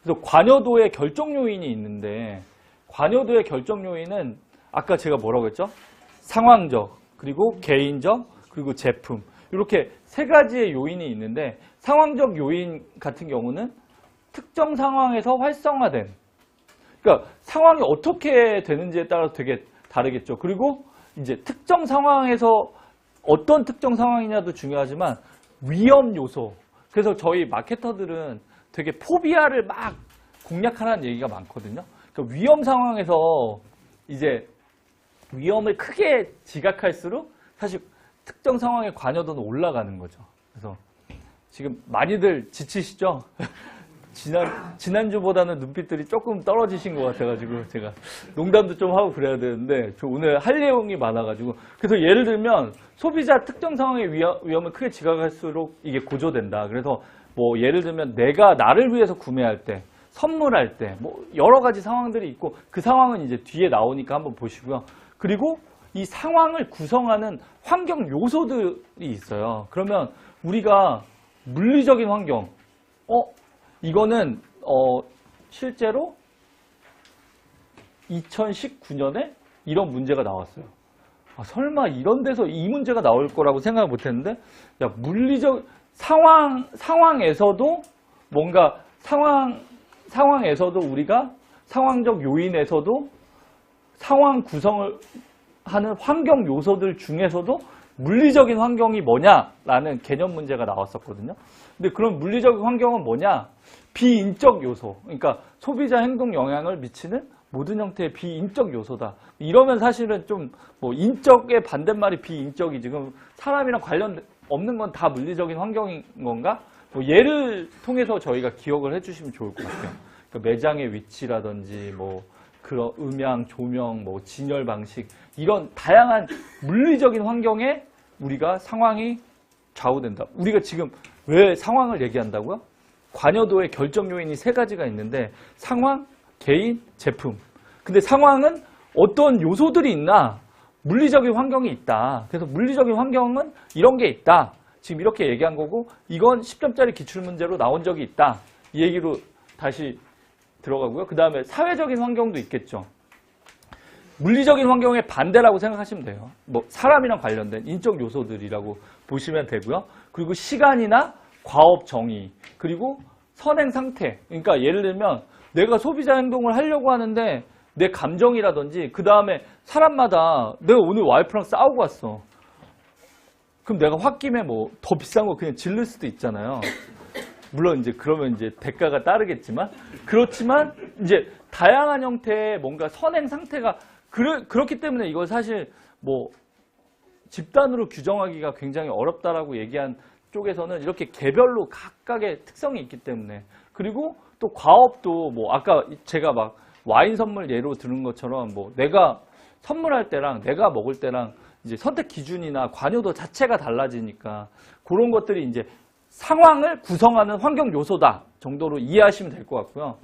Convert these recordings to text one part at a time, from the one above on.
그래서 관여도의 결정 요인이 있는데 관여도의 결정 요인은 아까 제가 뭐라고 했죠? 상황적, 그리고 개인적, 그리고 제품. 이렇게 세 가지의 요인이 있는데 상황적 요인 같은 경우는 특정 상황에서 활성화된, 그러니까 상황이 어떻게 되는지에 따라서 되게 다르겠죠. 그리고 이제 특정 상황에서 어떤 특정 상황이냐도 중요하지만 위험 요소. 그래서 저희 마케터들은 되게 포비아를 막 공략하라는 얘기가 많거든요. 그러니까 위험 상황에서 이제 위험을 크게 지각할수록 사실 특정 상황의 관여도는 올라가는 거죠. 그래서 지금 많이들 지치시죠? 지난주보다는 눈빛들이 조금 떨어지신 것 같아가지고 제가 농담도 좀 하고 그래야 되는데 저 오늘 할 내용이 많아가지고 그래서 예를 들면 소비자 특정 상황의 위험을 크게 지각할수록 이게 고조된다. 그래서 뭐 예를 들면 내가 나를 위해서 구매할 때 선물할 때 뭐 여러 가지 상황들이 있고 그 상황은 이제 뒤에 나오니까 한번 보시고요. 그리고 이 상황을 구성하는 환경 요소들이 있어요. 그러면 우리가 물리적인 환경, 이거는 실제로 2019년에 이런 문제가 나왔어요. 아, 설마 이런 데서 이 문제가 나올 거라고 생각을 못 했는데, 야, 물리적 상황에서도 뭔가 상황에서도 우리가 상황적 요인에서도 상황 구성을 하는 환경 요소들 중에서도 물리적인 환경이 뭐냐라는 개념 문제가 나왔었거든요. 근데 그런 물리적인 환경은 뭐냐? 비인적 요소. 그러니까 소비자 행동 영향을 미치는 모든 형태의 비인적 요소다. 이러면 사실은 좀 뭐 인적의 반대말이 비인적이지. 그럼 사람이랑 관련 없는 건 다 물리적인 환경인 건가? 뭐 예를 통해서 저희가 기억을 해주시면 좋을 것 같아요. 그러니까 매장의 위치라든지 뭐 그런 음향, 조명, 뭐 진열 방식 이런 다양한 물리적인 환경에 우리가 상황이 좌우된다. 우리가 지금 왜 상황을 얘기한다고요? 관여도의 결정 요인이 세 가지가 있는데 상황, 개인, 제품. 근데 상황은 어떤 요소들이 있나? 물리적인 환경이 있다. 그래서 물리적인 환경은 이런 게 있다. 지금 이렇게 얘기한 거고 이건 10점짜리 기출문제로 나온 적이 있다. 이 얘기로 다시 들어가고요. 그 다음에 사회적인 환경도 있겠죠. 물리적인 환경의 반대라고 생각하시면 돼요. 뭐 사람이랑 관련된 인적 요소들이라고 보시면 되고요. 그리고 시간이나 과업 정의, 그리고 선행 상태. 그러니까 예를 들면 내가 소비자 행동을 하려고 하는데 내 감정이라든지 그 다음에 사람마다 내가 오늘 와이프랑 싸우고 왔어. 그럼 내가 홧김에 뭐 더 비싼 거 그냥 질를 수도 있잖아요. 물론 이제 그러면 이제 대가가 따르겠지만 그렇지만 이제 다양한 형태의 뭔가 선행 상태가 그렇기 때문에 이거 사실 뭐 집단으로 규정하기가 굉장히 어렵다라고 얘기한 쪽에서는 이렇게 개별로 각각의 특성이 있기 때문에 그리고 또 과업도 뭐 아까 제가 막 와인 선물 예로 들은 것처럼 뭐 내가 선물할 때랑 내가 먹을 때랑 이제 선택 기준이나 관여도 자체가 달라지니까 그런 것들이 이제 상황을 구성하는 환경 요소다 정도로 이해하시면 될 것 같고요.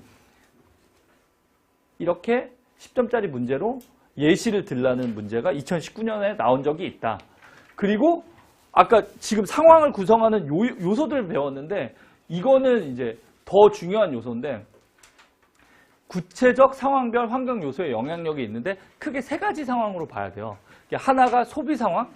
이렇게 10점짜리 문제로 예시를 들라는 문제가 2019년에 나온 적이 있다. 그리고 아까 지금 상황을 구성하는 요소들을 배웠는데 이거는 이제 더 중요한 요소인데 구체적 상황별 환경 요소의 영향력이 있는데 크게 세 가지 상황으로 봐야 돼요. 하나가 소비 상황,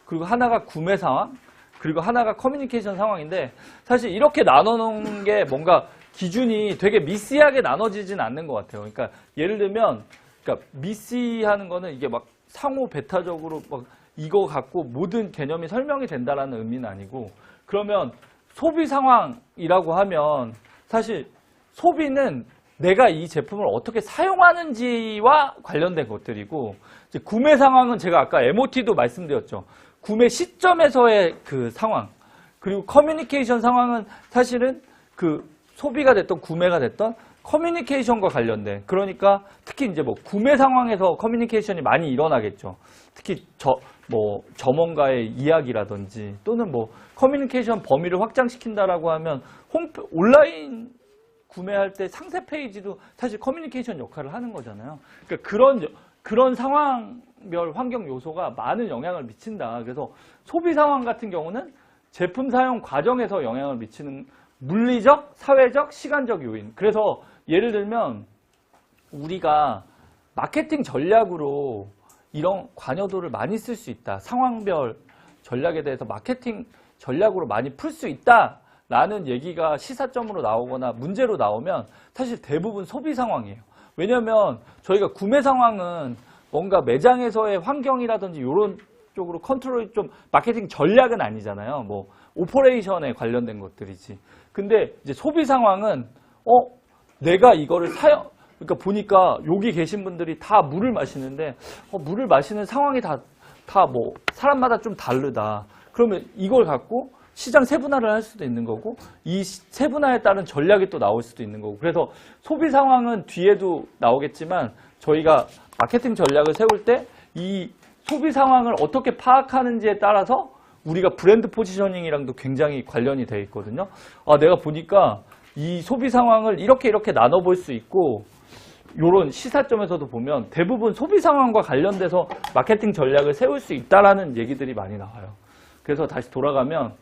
그리고 하나가 구매 상황, 그리고 하나가 커뮤니케이션 상황인데 사실 이렇게 나눠놓은 게 뭔가 기준이 되게 미시하게 나눠지진 않는 것 같아요. 그러니까 예를 들면 그러니까 미시하는 거는 이게 막 상호 배타적으로 막 이거 갖고 모든 개념이 설명이 된다라는 의미는 아니고 그러면 소비 상황이라고 하면 사실 소비는 내가 이 제품을 어떻게 사용하는지와 관련된 것들이고 이제 구매 상황은 제가 아까 MOT도 말씀드렸죠. 구매 시점에서의 그 상황 그리고 커뮤니케이션 상황은 사실은 그 소비가 됐던 구매가 됐던 커뮤니케이션과 관련된 그러니까 특히 이제 뭐 구매 상황에서 커뮤니케이션이 많이 일어나겠죠. 특히 점원과의 이야기라든지 또는 뭐 커뮤니케이션 범위를 확장시킨다라고 하면 온라인 구매할 때 상세 페이지도 사실 커뮤니케이션 역할을 하는 거잖아요. 그러니까 그런 상황별 환경 요소가 많은 영향을 미친다. 그래서 소비 상황 같은 경우는 제품 사용 과정에서 영향을 미치는 물리적, 사회적, 시간적 요인. 그래서 예를 들면 우리가 마케팅 전략으로 이런 관여도를 많이 쓸 수 있다. 상황별 전략에 대해서 마케팅 전략으로 많이 풀 수 있다라는 얘기가 시사점으로 나오거나 문제로 나오면 사실 대부분 소비 상황이에요. 왜냐하면 저희가 구매 상황은 뭔가 매장에서의 환경이라든지 이런 쪽으로 컨트롤이 좀 마케팅 전략은 아니잖아요. 뭐 오퍼레이션에 관련된 것들이지. 근데 이제 소비 상황은 내가 이거를 그러니까 보니까 여기 계신 분들이 다 물을 마시는데 물을 마시는 상황이 다 뭐 사람마다 좀 다르다. 그러면 이걸 갖고 시장 세분화를 할 수도 있는 거고 이 세분화에 따른 전략이 또 나올 수도 있는 거고 그래서 소비 상황은 뒤에도 나오겠지만 저희가 마케팅 전략을 세울 때 이 소비 상황을 어떻게 파악하는지에 따라서 우리가 브랜드 포지셔닝이랑도 굉장히 관련이 되어 있거든요. 내가 보니까 이 소비 상황을 이렇게 나눠볼 수 있고 이런 시사점에서도 보면 대부분 소비 상황과 관련돼서 마케팅 전략을 세울 수 있다라는 얘기들이 많이 나와요. 그래서 다시 돌아가면